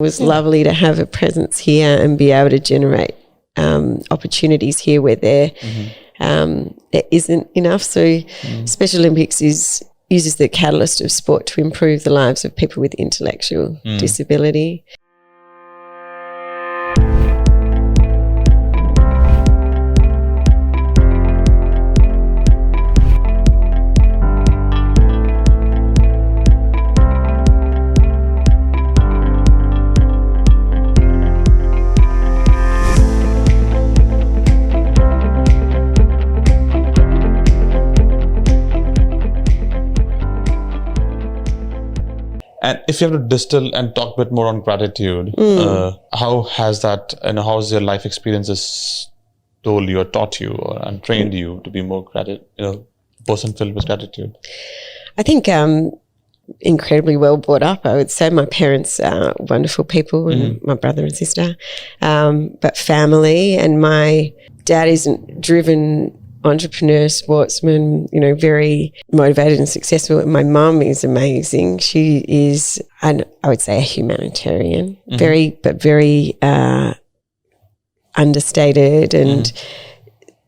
It was lovely to have a presence here and be able to generate opportunities here where there isn't enough. So Special Olympics uses the catalyst of sport to improve the lives of people with intellectual disability. And if you have to distill and talk a bit more on gratitude, how has that, and how has your life experiences told you or taught you and trained you to be more person filled with gratitude? I think incredibly well brought up. I would say my parents are wonderful people, and my brother and sister, but family, and my dad isn't driven entrepreneur, sportsman, very motivated and successful. My mum is amazing. She is, I would say, a humanitarian, very understated, and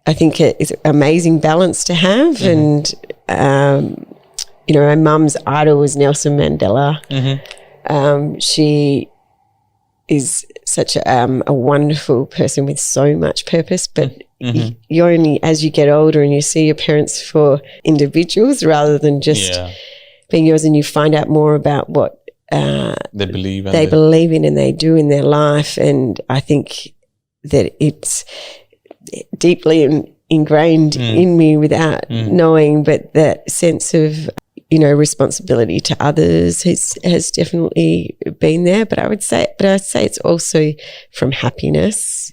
I think it's an amazing balance to have. And my mum's idol was Nelson Mandela. She is such a wonderful person with so much purpose, but you only, as you get older and you see your parents for individuals rather than just being yours, and you find out more about what they believe in and they do in their life. And I think that it's deeply ingrained in me without knowing, but that sense of responsibility to others has definitely been there. But I'd say it's also from happiness,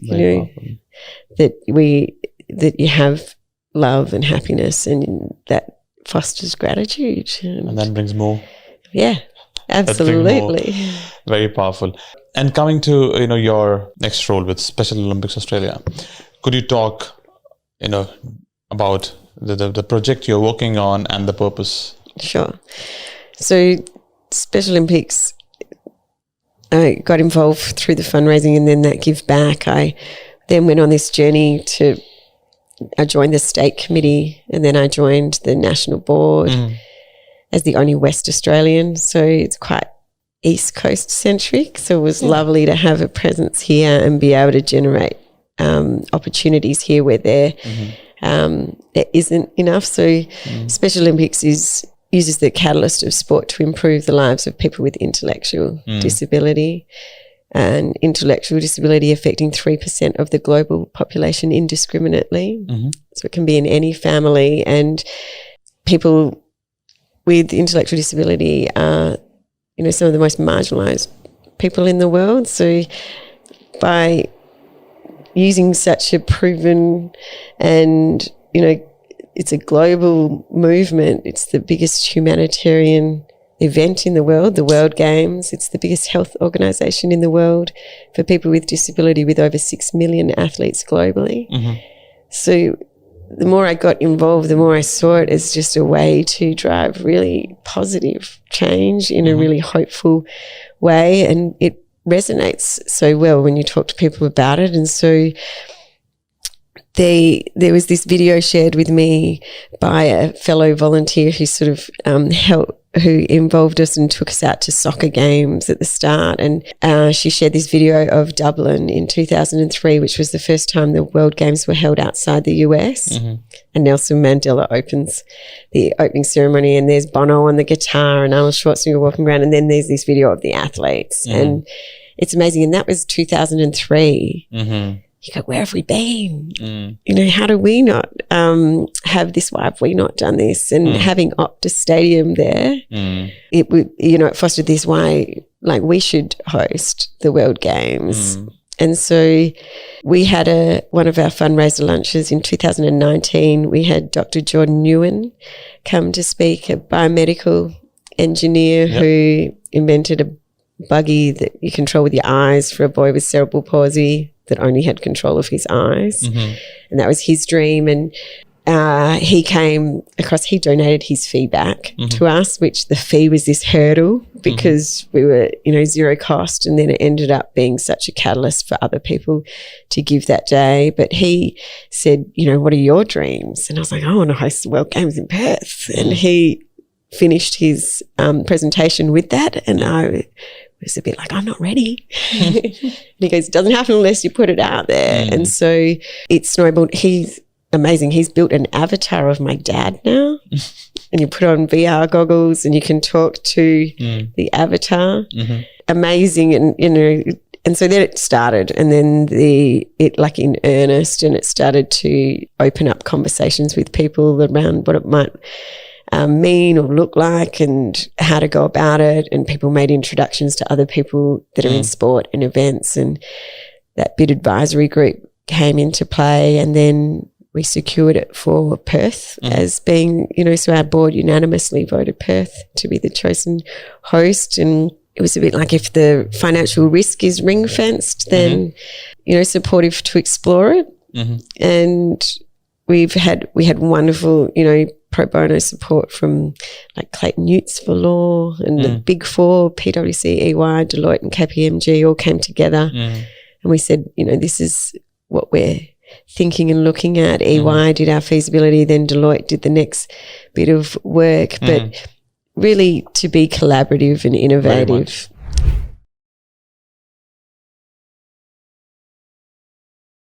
that you have love and happiness, and that fosters gratitude. And that brings more. Yeah, absolutely. Very powerful. And coming to, your next role with Special Olympics Australia, could you talk, about the project you're working on and the purpose? Sure. So Special Olympics, I got involved through the fundraising and then that give back. I then went on this journey I joined the state committee, and then I joined the national board as the only West Australian. So it's quite East Coast centric. So it was lovely to have a presence here and be able to generate opportunities here where there isn't enough. So Special Olympics uses the catalyst of sport to improve the lives of people with intellectual disability, and intellectual disability affecting 3% of the global population indiscriminately. So it can be in any family, and people with intellectual disability are, some of the most marginalised people in the world. So by using such a proven and, it's a global movement. It's the biggest humanitarian event in the world, the World Games. It's the biggest health organisation in the world for people with disability, with over 6 million athletes globally. So the more I got involved, the more I saw it as just a way to drive really positive change in a really hopeful way. And it resonates so well when you talk to people about it. And so there was this video shared with me by a fellow volunteer who sort of who involved us and took us out to soccer games at the start. And she shared this video of Dublin in 2003, which was the first time the World Games were held outside the US. And Nelson Mandela opens the opening ceremony, and there's Bono on the guitar and Arnold Schwarzenegger walking around, and then there's this video of the athletes. And it's amazing. And that was 2003. You go, where have we been? How do we not have this? Why have we not done this? And having Optus Stadium there, it would, it fostered this why, like, we should host the World Games. And so we had one of our fundraiser lunches in 2019. We had Dr. Jordan Nguyen come to speak, a biomedical engineer who invented a buggy that you control with your eyes for a boy with cerebral palsy that only had control of his eyes. And that was his dream. And he came across, he donated his fee back to us, which the fee was this hurdle because we were, zero cost, and then it ended up being such a catalyst for other people to give that day. But he said, what are your dreams? And I was like, I want to host the World Games in Perth. And he finished his presentation with that, and I was a bit like, I'm not ready. And he goes, it doesn't happen unless you put it out there. And so it snowballed. He's amazing. He's built an avatar of my dad now, and you put on VR goggles and you can talk to the avatar. Amazing. And, and so then it started, and then it like in earnest, and it started to open up conversations with people around what it might mean or look like and how to go about it. And people made introductions to other people that are in sport and events, and that bid advisory group came into play. And then we secured it for Perth as being, so our board unanimously voted Perth to be the chosen host. And it was a bit like, if the financial risk is ring fenced, then, supportive to explore it. And we had wonderful, pro bono support from like Clayton Utz for law, and the big four, PwC, EY, Deloitte and KPMG all came together. And we said, this is what we're thinking and looking at. EY did our feasibility, then Deloitte did the next bit of work. But really to be collaborative and innovative